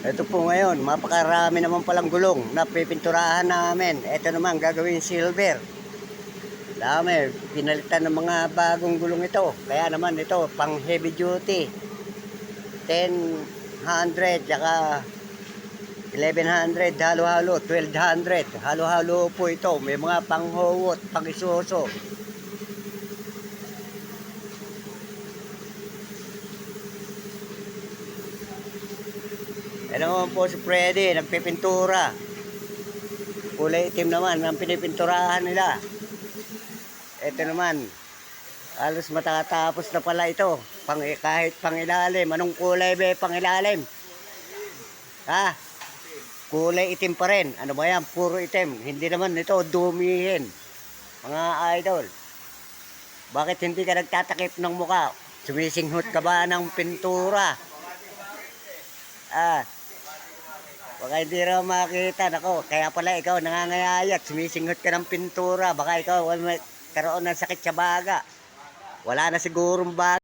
Ito po ngayon, mapakarami naman palang gulong na pipinturahan namin. Ito naman gagawin silver. Dami, pinalitan ng mga bagong gulong ito. Kaya naman ito, pang heavy duty. 1000, tsaka 1100, halo-halo, 1200. Halo-halo po ito. May mga panghuwot, pang-isuso. Ano naman po si Freddy, nagpipintura. Kulay itim naman ang pinipinturahan nila. Ito naman, halos matatapos na pala ito. Kahit pangilalim. Anong kulay ba pangilalim? Ha? Kulay itim pa rin. Ano ba yan? Puro itim. Hindi naman ito dumihin. Mga idol. Bakit hindi ka nagtatakip ng muka? Sumisinghot ka ba ng pintura? Baka hindi raw makita. Nako, kaya pala ikaw nangangayayat. Sumisinghot ka ng pintura. Baka ikaw karoon ng sakit sa baga. Wala na sigurong baga.